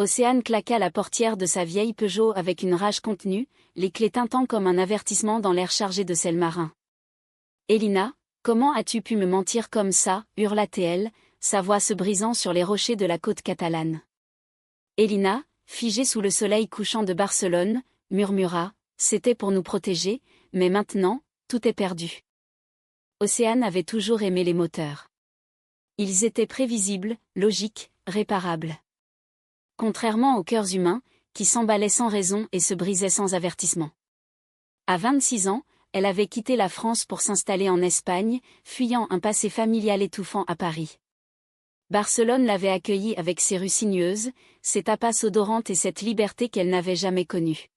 Océane claqua la portière de sa vieille Peugeot avec une rage contenue, les clés tintant comme un avertissement dans l'air chargé de sel marin. « Elina, comment as-tu pu me mentir comme ça » hurla-t-elle, sa voix se brisant sur les rochers de la côte catalane. Elina, figée sous le soleil couchant de Barcelone, murmura, « C'était pour nous protéger, mais maintenant, tout est perdu. » Océane avait toujours aimé les moteurs. Ils étaient prévisibles, logiques, réparables. Contrairement aux cœurs humains, qui s'emballaient sans raison et se brisaient sans avertissement. À 26 ans, elle avait quitté la France pour s'installer en Espagne, fuyant un passé familial étouffant à Paris. Barcelone l'avait accueillie avec ses rues sinueuses, ses tapas odorantes et cette liberté qu'elle n'avait jamais connue.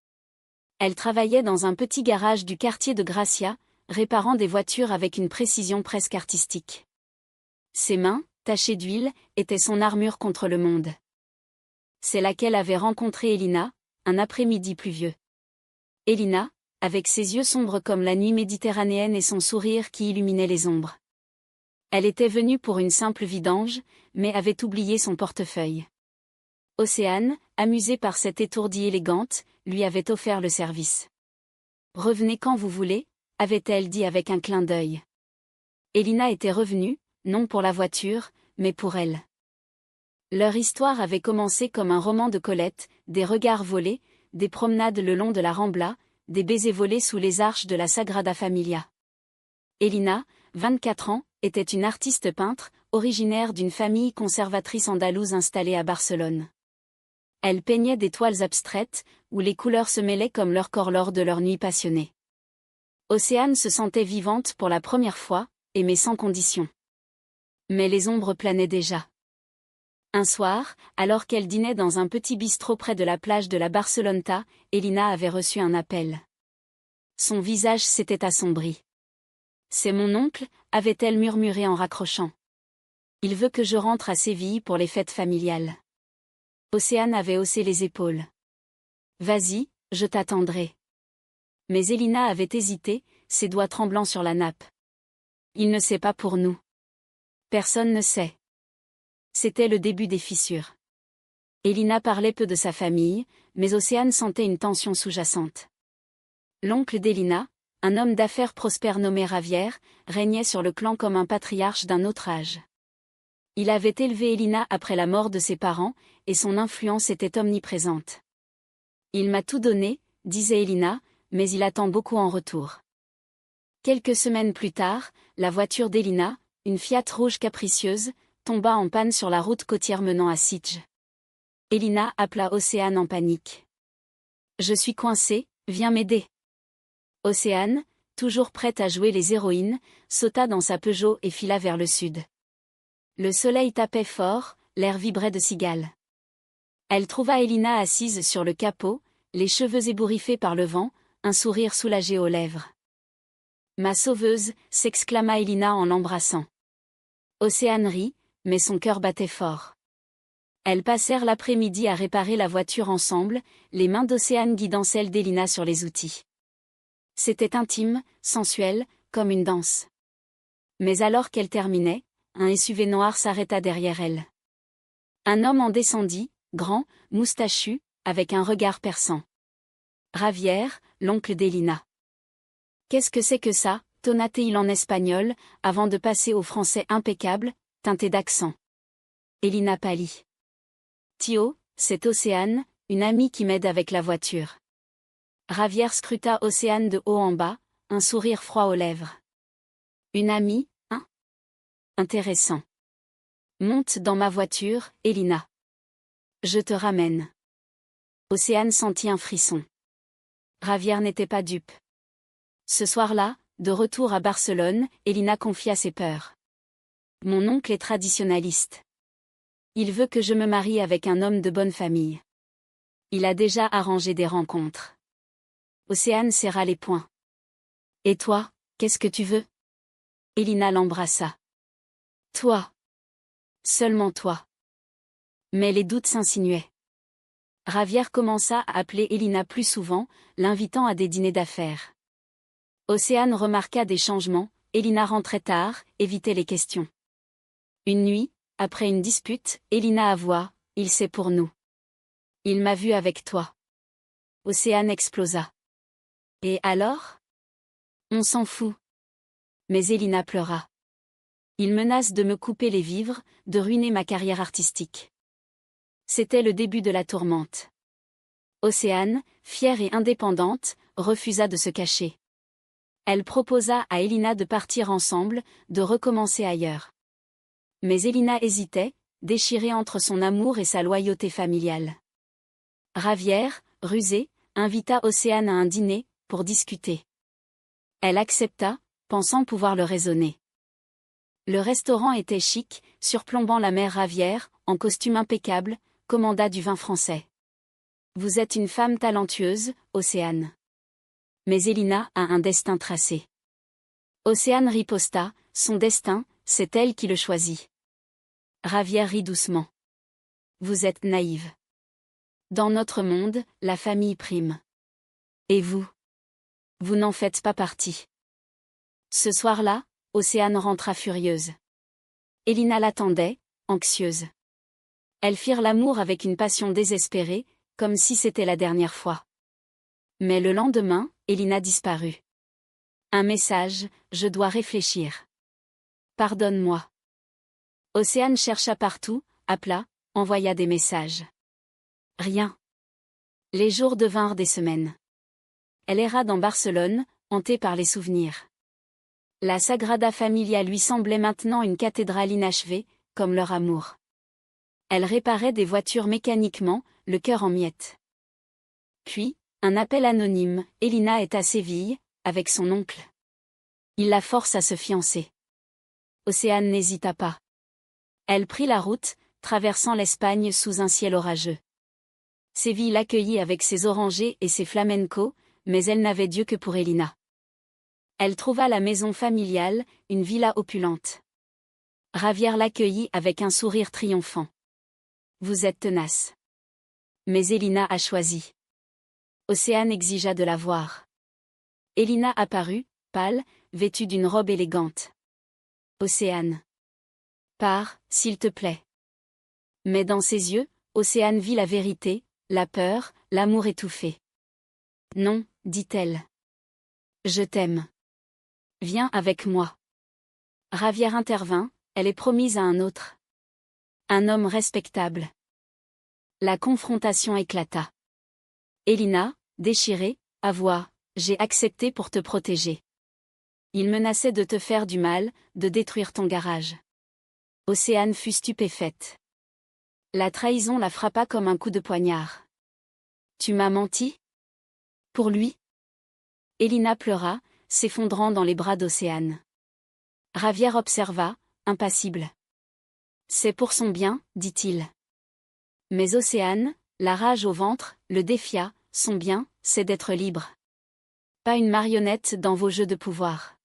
Elle travaillait dans un petit garage du quartier de Gracia, réparant des voitures avec une précision presque artistique. Ses mains, tachées d'huile, étaient son armure contre le monde. C'est là qu'elle avait rencontré Elina, un après-midi pluvieux. Elina, avec ses yeux sombres comme la nuit méditerranéenne et son sourire qui illuminait les ombres. Elle était venue pour une simple vidange, mais avait oublié son portefeuille. Océane, amusée par cette étourdie élégante, lui avait offert le service. « Revenez quand vous voulez » avait-elle dit avec un clin d'œil. Elina était revenue, non pour la voiture, mais pour elle. Leur histoire avait commencé comme un roman de Colette, des regards volés, des promenades le long de la Rambla, des baisers volés sous les arches de la Sagrada Familia. Elina, 24 ans, était une artiste peintre, originaire d'une famille conservatrice andalouse installée à Barcelone. Elle peignait des toiles abstraites, où les couleurs se mêlaient comme leur corps lors de leur nuit passionnée. Océane se sentait vivante pour la première fois, aimée sans condition. Mais les ombres planaient déjà. Un soir, alors qu'elle dînait dans un petit bistrot près de la plage de la Barceloneta, Elina avait reçu un appel. Son visage s'était assombri. « C'est mon oncle » avait-elle murmuré en raccrochant. « Il veut que je rentre à Séville pour les fêtes familiales. » Océane avait haussé les épaules. « Vas-y, je t'attendrai. » Mais Elina avait hésité, ses doigts tremblants sur la nappe. « Il ne sait pas pour nous. » Personne ne sait. C'était le début des fissures. Elina parlait peu de sa famille, mais Océane sentait une tension sous-jacente. L'oncle d'Elina, un homme d'affaires prospère nommé Javier, régnait sur le clan comme un patriarche d'un autre âge. Il avait élevé Elina après la mort de ses parents, et son influence était omniprésente. « Il m'a tout donné » disait Elina, « mais il attend beaucoup en retour. » Quelques semaines plus tard, la voiture d'Elina, une Fiat rouge capricieuse, tomba en panne sur la route côtière menant à Sitges. Elina appela Océane en panique. « Je suis coincée, viens m'aider. » Océane, toujours prête à jouer les héroïnes, sauta dans sa Peugeot et fila vers le sud. Le soleil tapait fort, l'air vibrait de cigales. Elle trouva Elina assise sur le capot, les cheveux ébouriffés par le vent, un sourire soulagé aux lèvres. « Ma sauveuse » s'exclama Elina en l'embrassant. Océane rit, mais son cœur battait fort. Elles passèrent l'après-midi à réparer la voiture ensemble, les mains d'Océane guidant celles d'Elina sur les outils. C'était intime, sensuel, comme une danse. Mais alors qu'elle terminait, un SUV noir s'arrêta derrière elle. Un homme en descendit, grand, moustachu, avec un regard perçant. Javier, l'oncle d'Elina. « Qu'est-ce que c'est que ça » tonna-t-il en espagnol, avant de passer au français impeccable, teinté d'accent. Elina pâlit. « Tio, c'est Océane, une amie qui m'aide avec la voiture. » Javier scruta Océane de haut en bas, un sourire froid aux lèvres. « Une amie, hein ? Intéressant. Monte dans ma voiture, Elina. Je te ramène. » Océane sentit un frisson. Javier n'était pas dupe. Ce soir-là, de retour à Barcelone, Elina confia ses peurs. « Mon oncle est traditionnaliste. Il veut que je me marie avec un homme de bonne famille. Il a déjà arrangé des rencontres. » Océane serra les poings. « Et toi, qu'est-ce que tu veux ?» Elina l'embrassa. « Toi. Seulement toi. » Mais les doutes s'insinuaient. Javier commença à appeler Elina plus souvent, l'invitant à des dîners d'affaires. Océane remarqua des changements, Elina rentrait tard, évitait les questions. Une nuit, après une dispute, Elina avoua, « Il sait pour nous. » Il m'a vu avec toi. Océane explosa. Et alors? On s'en fout. Mais Elina pleura. Il menace de me couper les vivres, de ruiner ma carrière artistique. C'était le début de la tourmente. Océane, fière et indépendante, refusa de se cacher. Elle proposa à Elina de partir ensemble, de recommencer ailleurs. Mais Elina hésitait, déchirée entre son amour et sa loyauté familiale. Ravière, rusée, invita Océane à un dîner, pour discuter. Elle accepta, pensant pouvoir le raisonner. Le restaurant était chic, surplombant la mer Ravière, en costume impeccable, commanda du vin français. Vous êtes une femme talentueuse, Océane. Mais Elina a un destin tracé. Océane riposta, son destin, c'est elle qui le choisit. Ravière rit doucement. Vous êtes naïve. Dans notre monde, la famille prime. Et vous? Vous n'en faites pas partie. Ce soir-là, Océane rentra furieuse. Elina l'attendait, anxieuse. Elles firent l'amour avec une passion désespérée, comme si c'était la dernière fois. Mais le lendemain, Elina disparut. Un message, je dois réfléchir. Pardonne-moi. Océane chercha partout, appela, envoya des messages. Rien. Les jours devinrent des semaines. Elle erra dans Barcelone, hantée par les souvenirs. La Sagrada Familia lui semblait maintenant une cathédrale inachevée, comme leur amour. Elle réparait des voitures mécaniquement, le cœur en miettes. Puis, un appel anonyme, Elina est à Séville, avec son oncle. Il la force à se fiancer. Océane n'hésita pas. Elle prit la route, traversant l'Espagne sous un ciel orageux. Séville l'accueillit avec ses orangers et ses flamencos, mais elle n'avait Dieu que pour Elina. Elle trouva la maison familiale, une villa opulente. Ravière l'accueillit avec un sourire triomphant. Vous êtes tenace. Mais Elina a choisi. Océane exigea de la voir. Elina apparut, pâle, vêtue d'une robe élégante. Océane. Pars, s'il te plaît. Mais dans ses yeux, Océane vit la vérité, la peur, l'amour étouffé. Non, dit-elle. Je t'aime. Viens avec moi. Ravière intervint, elle est promise à un autre. Un homme respectable. La confrontation éclata. Elina, déchirée, avoua, j'ai accepté pour te protéger. Il menaçait de te faire du mal, de détruire ton garage. Océane fut stupéfaite. La trahison la frappa comme un coup de poignard. Tu m'as menti? Pour lui? Elina pleura, s'effondrant dans les bras d'Océane. Ravière observa, impassible. C'est pour son bien, dit-il. Mais Océane, la rage au ventre, le défia, son bien, c'est d'être libre. Pas une marionnette dans vos jeux de pouvoir.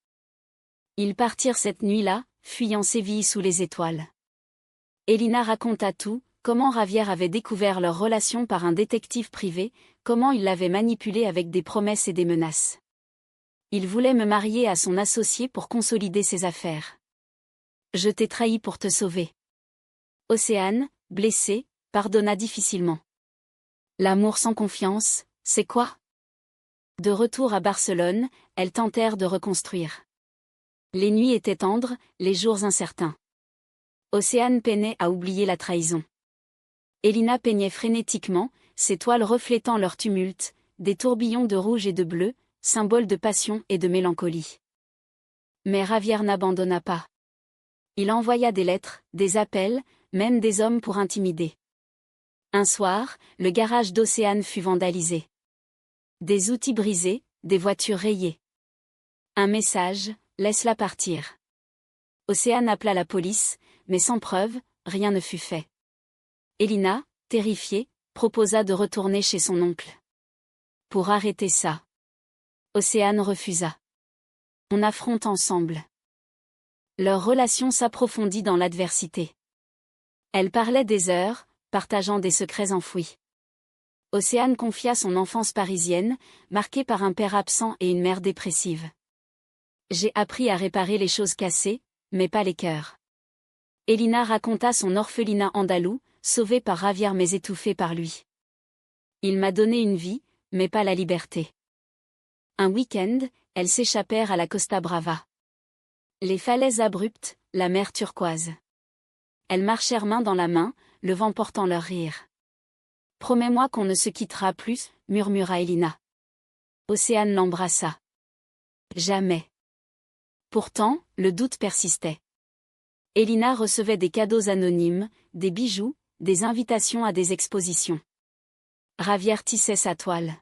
Ils partirent cette nuit-là, fuyant Séville sous les étoiles. Elina raconta tout, comment Ravière avait découvert leur relation par un détective privé, comment il l'avait manipulée avec des promesses et des menaces. Il voulait me marier à son associé pour consolider ses affaires. Je t'ai trahi pour te sauver. Océane, blessée, pardonna difficilement. L'amour sans confiance, c'est quoi? De retour à Barcelone, elles tentèrent de reconstruire. Les nuits étaient tendres, les jours incertains. Océane peinait à oublier la trahison. Elina peignait frénétiquement, ses toiles reflétant leur tumulte, des tourbillons de rouge et de bleu, symboles de passion et de mélancolie. Mais Ravière n'abandonna pas. Il envoya des lettres, des appels, même des hommes pour intimider. Un soir, le garage d'Océane fut vandalisé. Des outils brisés, des voitures rayées. Un message, laisse-la partir. Océane appela la police, mais sans preuve, rien ne fut fait. Elina, terrifiée, proposa de retourner chez son oncle. Pour arrêter ça. Océane refusa. On affronte ensemble. Leur relation s'approfondit dans l'adversité. Elle parlait des heures, partageant des secrets enfouis. Océane confia son enfance parisienne, marquée par un père absent et une mère dépressive. J'ai appris à réparer les choses cassées, mais pas les cœurs. Elina raconta son orphelinat andalou, sauvé par Ravière mais étouffé par lui. Il m'a donné une vie, mais pas la liberté. Un week-end, elles s'échappèrent à la Costa Brava. Les falaises abruptes, la mer turquoise. Elles marchèrent main dans la main, le vent portant leur rire. « Promets-moi qu'on ne se quittera plus », murmura Elina. Océane l'embrassa. « Jamais. » Pourtant, le doute persistait. Elina recevait des cadeaux anonymes, des bijoux, des invitations à des expositions. Ravière tissait sa toile.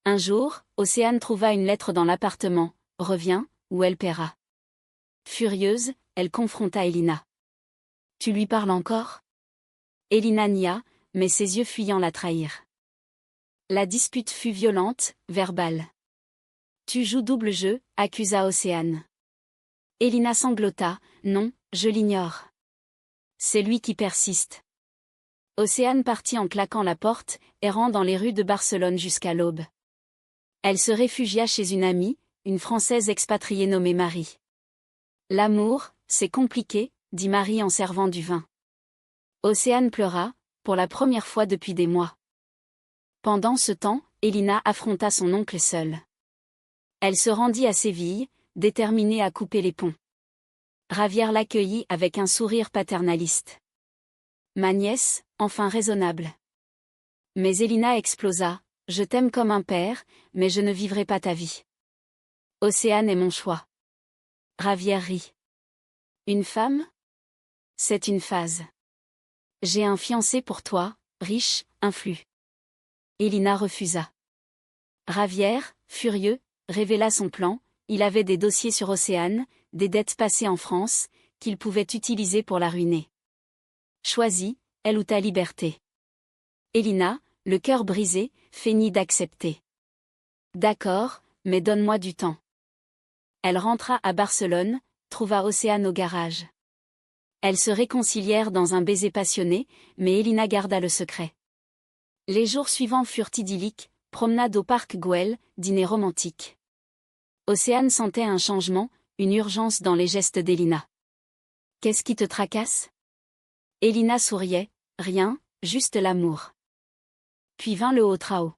Un jour, Océane trouva une lettre dans l'appartement, « Reviens, ou elle paiera ». Furieuse, elle confronta Elina. « Tu lui parles encore ?» Elina nia, mais ses yeux fuyants la trahirent. La dispute fut violente, verbale. « Tu joues double jeu », accusa Océane. Elina sanglota, « Non, je l'ignore. » C'est lui qui persiste. Océane partit en claquant la porte, errant dans les rues de Barcelone jusqu'à l'aube. Elle se réfugia chez une amie, une Française expatriée nommée Marie. « L'amour, c'est compliqué », dit Marie en servant du vin. Océane pleura, pour la première fois depuis des mois. Pendant ce temps, Elina affronta son oncle seule. Elle se rendit à Séville, déterminée à couper les ponts. Ravière l'accueillit avec un sourire paternaliste. « Ma nièce, enfin raisonnable. » Mais Elina explosa, « Je t'aime comme un père, mais je ne vivrai pas ta vie. Océane est mon choix. » Ravière rit. « Une femme ? C'est une phase. J'ai un fiancé pour toi, riche, influent. » Elina refusa. Ravière, furieux, révéla son plan. Il avait des dossiers sur Océane, des dettes passées en France, qu'il pouvait utiliser pour la ruiner. Choisis, elle ou ta liberté. Elina, le cœur brisé, feignit d'accepter. D'accord, mais donne-moi du temps. Elle rentra à Barcelone, trouva Océane au garage. Elles se réconcilièrent dans un baiser passionné, mais Elina garda le secret. Les jours suivants furent idylliques, promenade au parc Güell, dîner romantique. Océane sentait un changement, une urgence dans les gestes d'Elina. « Qu'est-ce qui te tracasse ?» Elina souriait, « Rien, juste l'amour. » Puis vint le haut trao.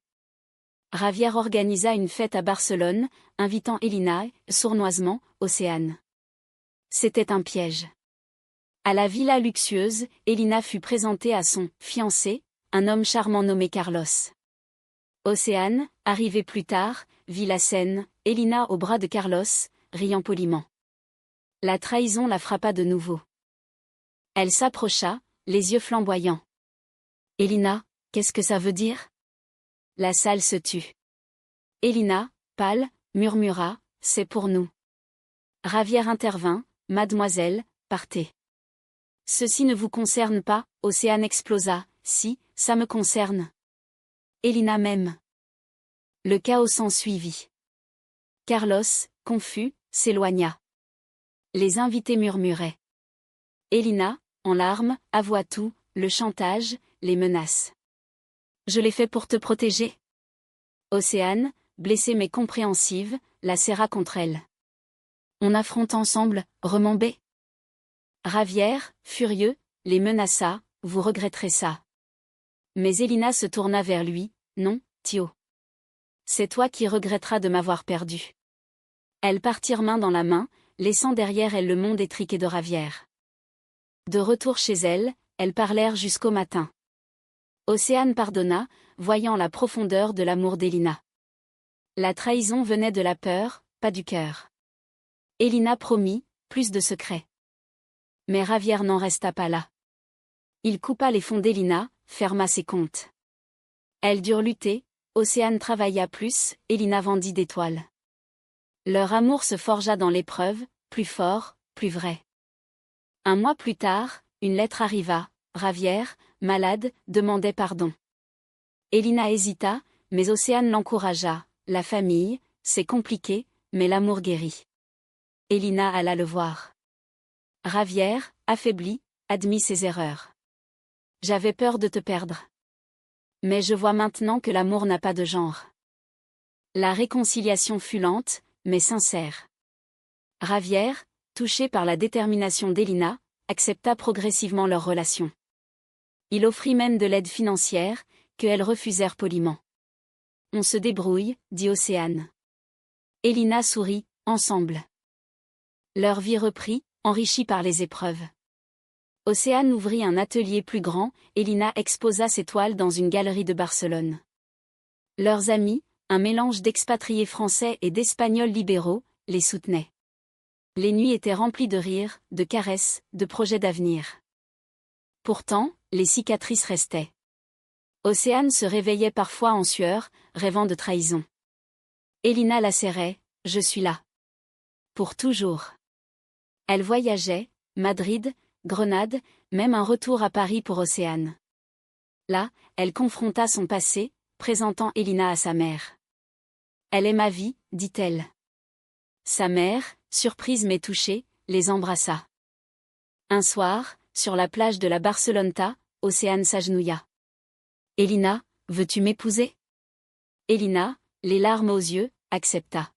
Ravière organisa une fête à Barcelone, invitant Elina et, sournoisement, Océane. C'était un piège. À la villa luxueuse, Elina fut présentée à son « fiancé », un homme charmant nommé Carlos. Océane, arrivée plus tard, vit la scène, Elina au bras de Carlos, riant poliment. La trahison la frappa de nouveau. Elle s'approcha, les yeux flamboyants. « Elina, qu'est-ce que ça veut dire ?» La salle se tut. Elina, pâle, murmura, « C'est pour nous. » Ravière intervint, « Mademoiselle, partez. » « Ceci ne vous concerne pas », Océane explosa, « Si, ça me concerne. » Elina m'aime. Le chaos s'ensuivit. Carlos, confus, s'éloigna. Les invités murmuraient. Elina, en larmes, avoua tout, le chantage, les menaces. « Je l'ai fait pour te protéger. » Océane, blessée mais compréhensive, la serra contre elle. « On affronte ensemble, remembé. » Ravière, furieux, les menaça, « Vous regretterez ça. » Mais Elina se tourna vers lui, « Non, Thio. C'est toi qui regretteras de m'avoir perdu. » Elles partirent main dans la main, laissant derrière elles le monde étriqué de Ravière. De retour chez elles, elles parlèrent jusqu'au matin. Océane pardonna, voyant la profondeur de l'amour d'Elina. La trahison venait de la peur, pas du cœur. Elina promit, plus de secrets. Mais Ravière n'en resta pas là. Il coupa les fonds d'Elina, ferma ses comptes. Elles durent lutter, Océane travailla plus, Elina vendit des toiles. Leur amour se forgea dans l'épreuve, plus fort, plus vrai. Un mois plus tard, une lettre arriva, Ravière, malade, demandait pardon. Elina hésita, mais Océane l'encouragea, la famille, c'est compliqué, mais l'amour guérit. Elina alla le voir. Ravière, affaiblie, admit ses erreurs. J'avais peur de te perdre. Mais je vois maintenant que l'amour n'a pas de genre. La réconciliation fut lente, mais sincère. Ravière, touché par la détermination d'Elina, accepta progressivement leur relation. Il offrit même de l'aide financière, qu'elles refusèrent poliment. On se débrouille, dit Océane. Elina sourit, ensemble. Leur vie reprit, enrichie par les épreuves. Océane ouvrit un atelier plus grand, Elina exposa ses toiles dans une galerie de Barcelone. Leurs amis, un mélange d'expatriés français et d'Espagnols libéraux, les soutenaient. Les nuits étaient remplies de rires, de caresses, de projets d'avenir. Pourtant, les cicatrices restaient. Océane se réveillait parfois en sueur, rêvant de trahison. Elina la serrait, « Je suis là. Pour toujours. » Elle voyageait, Madrid, Grenade, même un retour à Paris pour Océane. Là, elle confronta son passé, présentant Elina à sa mère. « Elle est ma vie, dit-elle. » Sa mère, surprise mais touchée, les embrassa. Un soir, sur la plage de la Barceloneta, Océane s'agenouilla. « Elina, veux-tu m'épouser ?» Elina, les larmes aux yeux, accepta.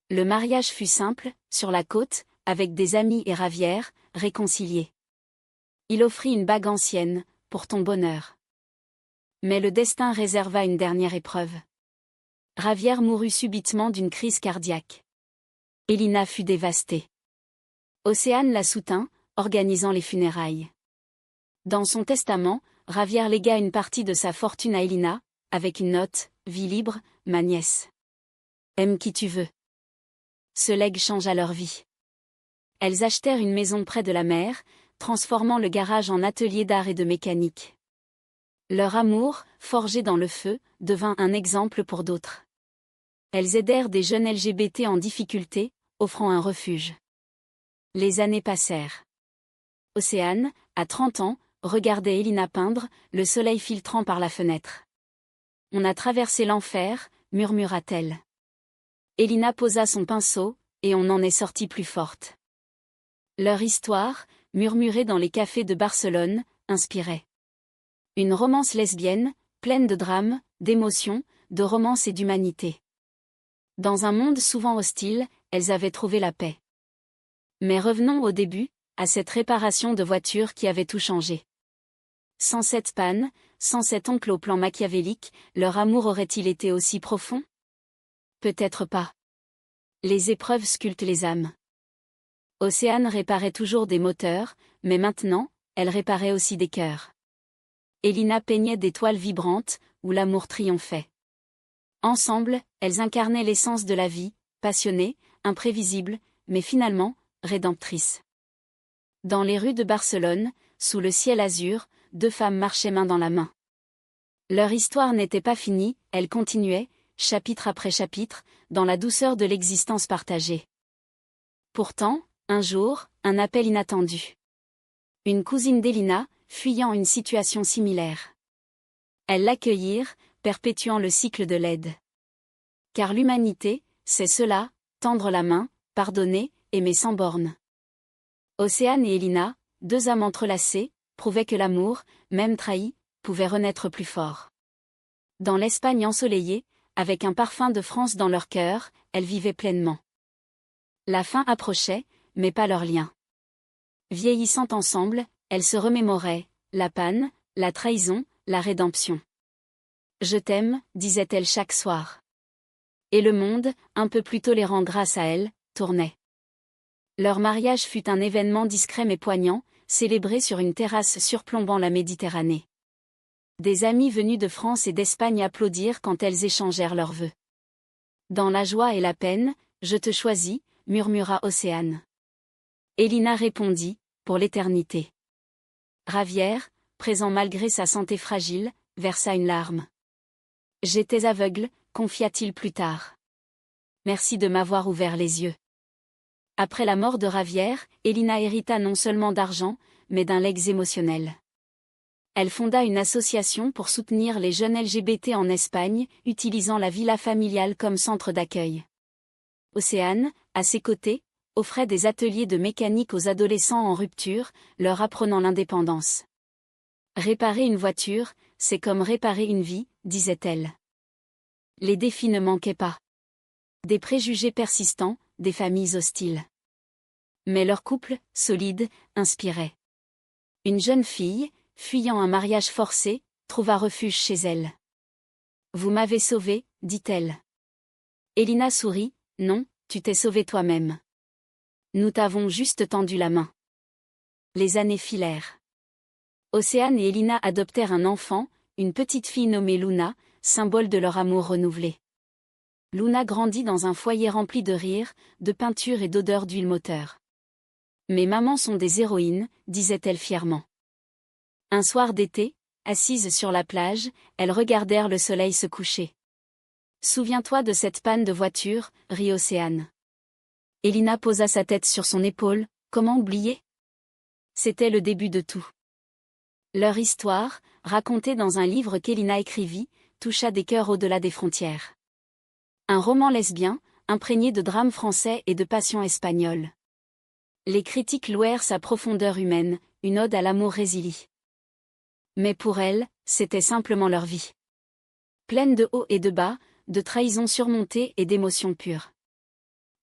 Le mariage fut simple, sur la côte, avec des amis et Ravière, réconciliés. Il offrit une bague ancienne, pour ton bonheur. Mais le destin réserva une dernière épreuve. Ravière mourut subitement d'une crise cardiaque. Elina fut dévastée. Océane la soutint, organisant les funérailles. Dans son testament, Ravière légua une partie de sa fortune à Elina, avec une note, « Vie libre, ma nièce. Aime qui tu veux. » Ce legs changea leur vie. Elles achetèrent une maison près de la mer, transformant le garage en atelier d'art et de mécanique. Leur amour, forgé dans le feu, devint un exemple pour d'autres. Elles aidèrent des jeunes LGBT en difficulté, offrant un refuge. Les années passèrent. Océane, à 30 ans, regardait Elina peindre, le soleil filtrant par la fenêtre. « On a traversé l'enfer », murmura-t-elle. Elina posa son pinceau, et on en est sorti plus forte. Leur histoire, murmurée dans les cafés de Barcelone, inspirait. Une romance lesbienne, pleine de drame, d'émotion, de romance et d'humanité. Dans un monde souvent hostile, elles avaient trouvé la paix. Mais revenons au début, à cette réparation de voiture qui avait tout changé. Sans cette panne, sans cet oncle au plan machiavélique, leur amour aurait-il été aussi profond ? Peut-être pas. Les épreuves sculptent les âmes. Océane réparait toujours des moteurs, mais maintenant, elle réparait aussi des cœurs. Elina peignait des toiles vibrantes, où l'amour triomphait. Ensemble, elles incarnaient l'essence de la vie, passionnée, imprévisible, mais finalement, rédemptrice. Dans les rues de Barcelone, sous le ciel azur, deux femmes marchaient main dans la main. Leur histoire n'était pas finie, elle continuait, chapitre après chapitre, dans la douceur de l'existence partagée. Pourtant, un jour, un appel inattendu. Une cousine d'Elina, fuyant une situation similaire. Elles l'accueillirent, perpétuant le cycle de l'aide. Car l'humanité, c'est cela, tendre la main, pardonner, aimer sans borne. Océane et Elina, deux âmes entrelacées, prouvaient que l'amour, même trahi, pouvait renaître plus fort. Dans l'Espagne ensoleillée, avec un parfum de France dans leur cœur, elles vivaient pleinement. La fin approchait, mais pas leur lien. Vieillissant ensemble, elles se remémoraient, la panne, la trahison, la rédemption. « Je t'aime », disait-elle chaque soir. Et le monde, un peu plus tolérant grâce à elles, tournait. Leur mariage fut un événement discret mais poignant, célébré sur une terrasse surplombant la Méditerranée. Des amis venus de France et d'Espagne applaudirent quand elles échangèrent leurs vœux. Dans la joie et la peine, « Je te choisis », murmura Océane. Elina répondit, « Pour l'éternité ». Ravière, présent malgré sa santé fragile, versa une larme. « J'étais aveugle », confia-t-il plus tard. « Merci de m'avoir ouvert les yeux. » Après la mort de Ravière, Elina hérita non seulement d'argent, mais d'un legs émotionnel. Elle fonda une association pour soutenir les jeunes LGBT en Espagne, utilisant la villa familiale comme centre d'accueil. Océane, à ses côtés, offrait des ateliers de mécanique aux adolescents en rupture, leur apprenant l'indépendance. Réparer une voiture, c'est comme réparer une vie, disait-elle. Les défis ne manquaient pas. Des préjugés persistants, des familles hostiles. Mais leur couple, solide, inspirait. Une jeune fille, fuyant un mariage forcé, trouva refuge chez elle. Vous m'avez sauvé, dit-elle. Elina sourit, non, tu t'es sauvé toi-même. Nous t'avons juste tendu la main. Les années filèrent. Océane et Elina adoptèrent un enfant, une petite fille nommée Luna, symbole de leur amour renouvelé. Luna grandit dans un foyer rempli de rires, de peinture et d'odeurs d'huile moteur. Mes mamans sont des héroïnes, disait-elle fièrement. Un soir d'été, assises sur la plage, elles regardèrent le soleil se coucher. Souviens-toi de cette panne de voiture, rit Océane. Elina posa sa tête sur son épaule, comment oublier? C'était le début de tout. Leur histoire, racontée dans un livre qu'Elina écrivit, toucha des cœurs au-delà des frontières. Un roman lesbien, imprégné de drame français et de passion espagnole. Les critiques louèrent sa profondeur humaine, une ode à l'amour résili. Mais pour elles, c'était simplement leur vie. Pleine de hauts et de bas, de trahisons surmontées et d'émotions pures.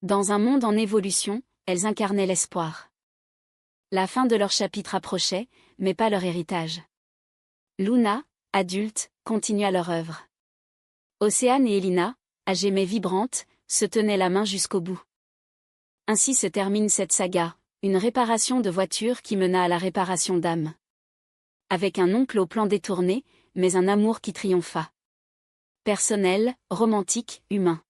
Dans un monde en évolution, elles incarnaient l'espoir. La fin de leur chapitre approchait, mais pas leur héritage. Luna, adulte, continua leur œuvre. Océane et Elina, âgées mais vibrantes, se tenaient la main jusqu'au bout. Ainsi se termine cette saga, une réparation de voiture qui mena à la réparation d'âme. Avec un oncle au plan détourné, mais un amour qui triompha. Personnel, romantique, humain.